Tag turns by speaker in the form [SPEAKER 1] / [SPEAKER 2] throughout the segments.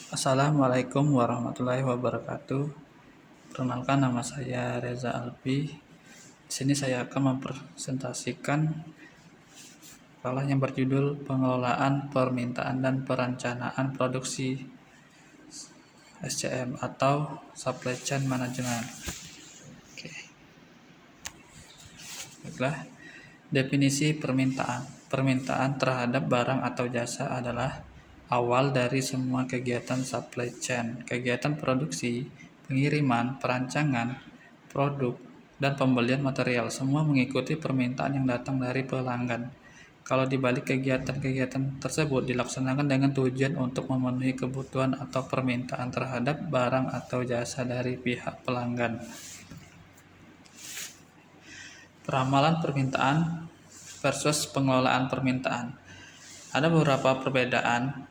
[SPEAKER 1] Assalamualaikum warahmatullahi wabarakatuh. Perkenalkan, nama saya Reza Albi. Di sini saya akan mempresentasikan makalah yang berjudul Pengelolaan Permintaan dan Perencanaan Produksi SCM atau Supply Chain Management. Oke. Baiklah, definisi permintaan. Permintaan terhadap barang atau jasa adalah awal dari semua kegiatan supply chain, kegiatan produksi, pengiriman, perancangan, produk, dan pembelian material. Semua mengikuti permintaan yang datang dari pelanggan. Kalau dibalik kegiatan-kegiatan tersebut dilaksanakan dengan tujuan untuk memenuhi kebutuhan atau permintaan terhadap barang atau jasa dari pihak pelanggan. Peramalan permintaan versus pengelolaan permintaan. Ada beberapa perbedaan.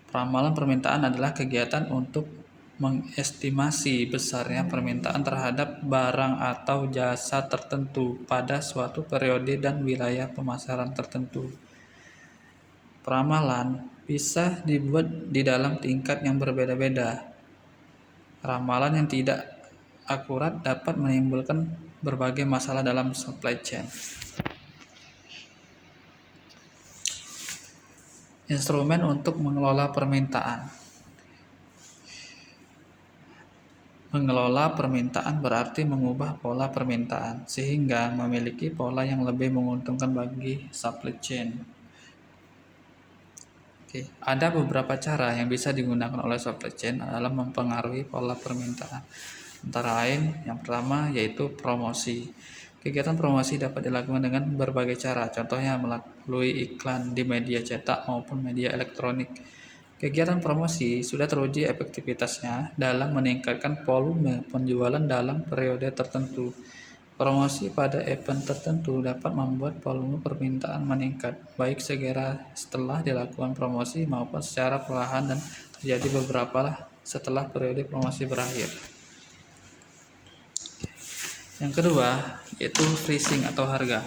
[SPEAKER 1] Peramalan permintaan adalah kegiatan untuk mengestimasi besarnya permintaan terhadap barang atau jasa tertentu pada suatu periode dan wilayah pemasaran tertentu. Peramalan bisa dibuat di dalam tingkat yang berbeda-beda. Ramalan yang tidak akurat dapat menimbulkan berbagai masalah dalam supply chain. Instrumen untuk mengelola permintaan. Mengelola permintaan berarti mengubah pola permintaan sehingga memiliki pola yang lebih menguntungkan bagi supply chain. Oke, ada beberapa cara yang bisa digunakan oleh supply chain dalam mempengaruhi pola permintaan. Antara lain, yang pertama yaitu promosi. Kegiatan promosi dapat dilakukan dengan berbagai cara, contohnya melalui iklan di media cetak maupun media elektronik. Kegiatan promosi sudah teruji efektivitasnya dalam meningkatkan volume penjualan dalam periode tertentu. Promosi pada event tertentu dapat membuat volume permintaan meningkat, baik segera setelah dilakukan promosi maupun secara perlahan dan terjadi beberapa setelah periode promosi berakhir. Yang kedua, yaitu pricing atau harga.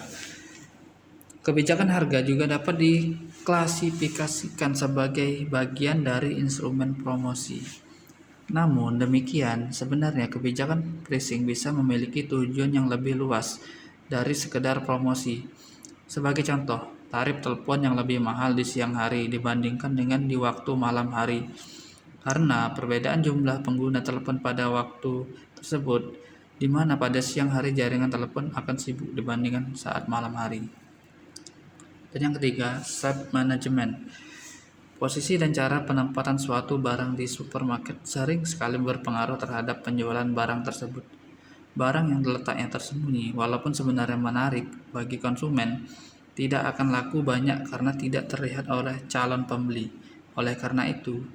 [SPEAKER 1] Kebijakan harga juga dapat diklasifikasikan sebagai bagian dari instrumen promosi. Namun demikian, sebenarnya kebijakan pricing bisa memiliki tujuan yang lebih luas dari sekedar promosi. Sebagai contoh, tarif telepon yang lebih mahal di siang hari dibandingkan dengan di waktu malam hari. Karena perbedaan jumlah pengguna telepon pada waktu tersebut, di mana pada siang hari jaringan telepon akan sibuk dibandingkan saat malam hari. Dan yang ketiga, shelf management. Posisi dan cara penempatan suatu barang di supermarket sering sekali berpengaruh terhadap penjualan barang tersebut. Barang yang letaknya tersembunyi, walaupun sebenarnya menarik bagi konsumen, tidak akan laku banyak karena tidak terlihat oleh calon pembeli. Oleh karena itu,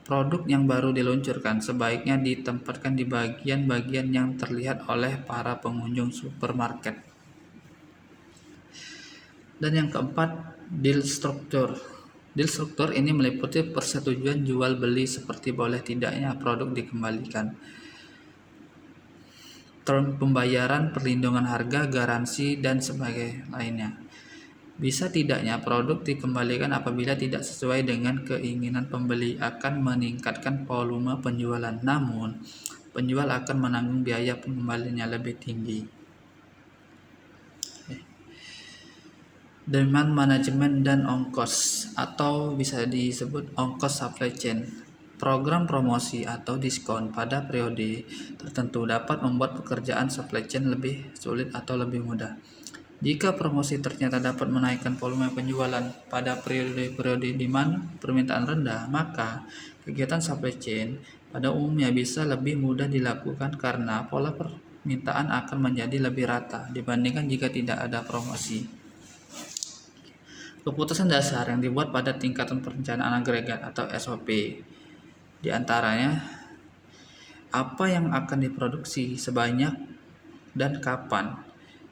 [SPEAKER 1] produk yang baru diluncurkan sebaiknya ditempatkan di bagian-bagian yang terlihat oleh para pengunjung supermarket. Dan yang keempat, deal structure. Deal structure ini meliputi persetujuan jual beli seperti boleh tidaknya produk dikembalikan, term pembayaran, perlindungan harga, garansi, dan sebagainya lainnya. Bisa tidaknya produk dikembalikan apabila tidak sesuai dengan keinginan pembeli akan meningkatkan volume penjualan, namun penjual akan menanggung biaya pengembaliannya lebih tinggi. Demand management dan ongkos, atau bisa disebut ongkos supply chain. Program promosi atau diskon pada periode tertentu dapat membuat pekerjaan supply chain lebih sulit atau lebih mudah. Jika promosi ternyata dapat menaikkan volume penjualan pada periode-periode di mana permintaan rendah, maka kegiatan supply chain pada umumnya bisa lebih mudah dilakukan karena pola permintaan akan menjadi lebih rata dibandingkan jika tidak ada promosi. Keputusan dasar yang dibuat pada tingkatan perencanaan agregat atau SOP, di antaranya apa yang akan diproduksi, sebanyak dan kapan,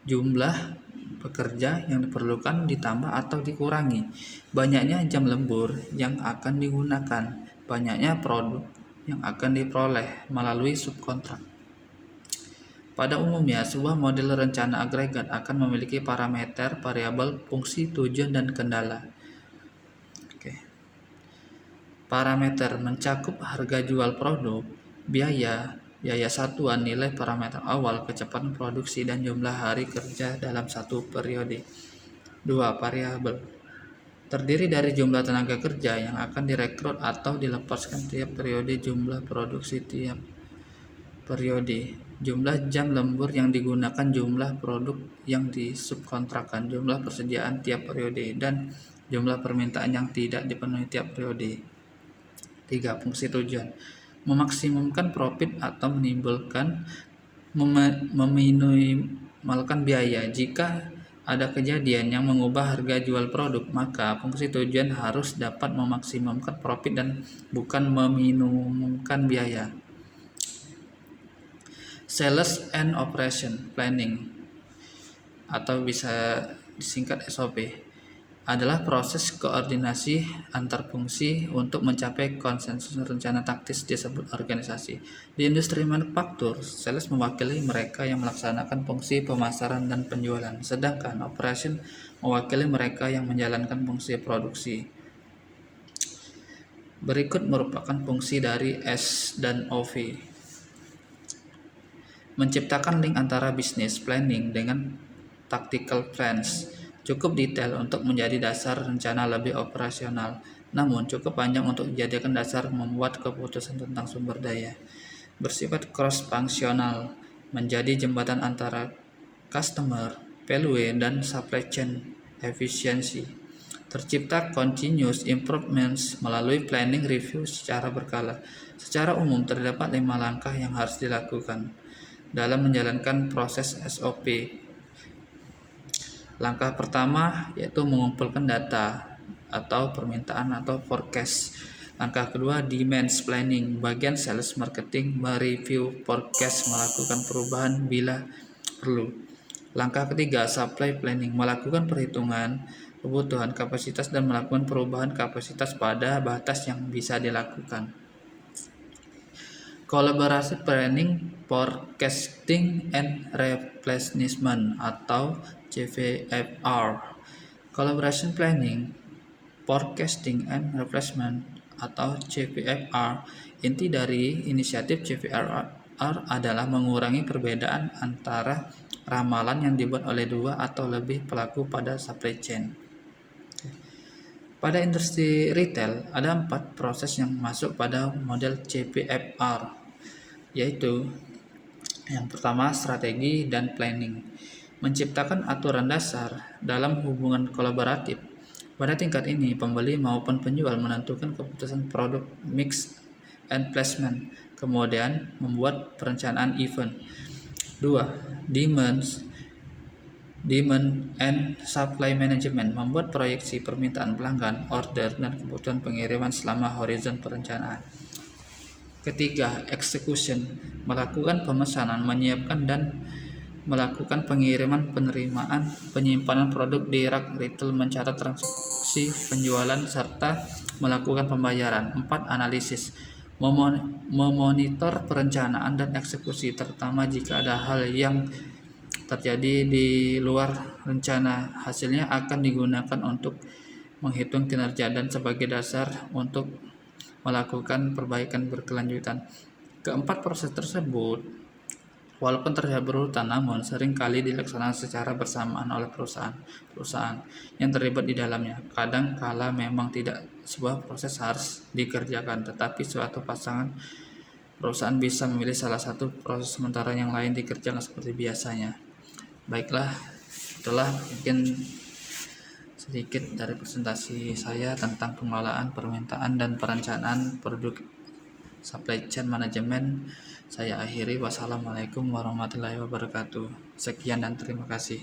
[SPEAKER 1] jumlah pekerja yang diperlukan ditambah atau dikurangi, banyaknya jam lembur yang akan digunakan, banyaknya produk yang akan diperoleh melalui subkontrak. Pada umumnya, sebuah model rencana agregat akan memiliki parameter, variabel, fungsi, tujuan, dan kendala. Oke. Parameter mencakup harga jual produk, biaya satuan, nilai parameter awal, kecepatan produksi, dan jumlah hari kerja dalam satu periode. 2. Variabel terdiri dari jumlah tenaga kerja yang akan direkrut atau dilepaskan tiap periode, jumlah produksi tiap periode, jumlah jam lembur yang digunakan, jumlah produk yang disubkontrakkan, jumlah persediaan tiap periode, dan jumlah permintaan yang tidak dipenuhi tiap periode. 3. Fungsi tujuan memaksimumkan profit atau meminimalkan biaya. Jika ada kejadian yang mengubah harga jual produk, maka fungsi tujuan harus dapat memaksimumkan profit dan bukan meminimumkan biaya. Sales and Operation Planning atau bisa disingkat SOP adalah proses koordinasi antar fungsi untuk mencapai konsensus rencana taktis disebut organisasi. Di industri manufaktur, sales mewakili mereka yang melaksanakan fungsi pemasaran dan penjualan, sedangkan operation mewakili mereka yang menjalankan fungsi produksi. Berikut merupakan fungsi dari S dan OV. Menciptakan link antara business planning dengan tactical plans. Cukup detail untuk menjadi dasar rencana lebih operasional, namun cukup panjang untuk dijadikan dasar membuat keputusan tentang sumber daya. Bersifat cross-functional, menjadi jembatan antara customer, value, dan supply chain efficiency. Tercipta continuous improvements melalui planning review secara berkala. Secara umum, terdapat 5 langkah yang harus dilakukan dalam menjalankan proses SOP. Langkah pertama yaitu mengumpulkan data atau permintaan atau forecast. Langkah kedua, demand planning. Bagian sales marketing mereview forecast, melakukan perubahan bila perlu. Langkah ketiga, supply planning. Melakukan perhitungan kebutuhan kapasitas dan melakukan perubahan kapasitas pada batas yang bisa dilakukan. Kolaborasi planning, forecasting, and replenishment atau CVFR. Collaboration planning, forecasting, and replenishment atau CVFR. Inti dari inisiatif CVFR adalah mengurangi perbedaan antara ramalan yang dibuat oleh 2 atau lebih pelaku pada supply chain. Pada industri retail, ada 4 proses yang masuk pada model CVFR, yaitu yang pertama, strategi dan planning. Menciptakan aturan dasar dalam hubungan kolaboratif. Pada tingkat ini, pembeli maupun penjual menentukan keputusan produk, mix, and placement, kemudian membuat perencanaan event. 2. Demand and supply management, membuat proyeksi permintaan pelanggan, order, dan kebutuhan pengiriman selama horizon perencanaan. Ketiga, execution, melakukan pemesanan, menyiapkan dan melakukan pengiriman, penerimaan, penyimpanan produk di rak retail, mencatat transaksi penjualan, serta melakukan pembayaran. 4. Analisis, memonitor perencanaan dan eksekusi, terutama jika ada hal yang terjadi di luar rencana. Hasilnya akan digunakan untuk menghitung kinerja dan sebagai dasar untuk melakukan perbaikan berkelanjutan. Keempat proses tersebut, walaupun terlihat berurutan, namun sering kali dilaksanakan secara bersamaan oleh perusahaan yang terlibat di dalamnya. Kadang kala memang tidak sebuah proses harus dikerjakan, tetapi suatu pasangan perusahaan bisa memilih salah satu proses sementara yang lain dikerjakan seperti biasanya. Baiklah, itulah mungkin sedikit dari presentasi saya tentang pengelolaan permintaan dan perencanaan produk supply chain management. Saya akhiri. Wassalamualaikum warahmatullahi wabarakatuh. Sekian dan terima kasih.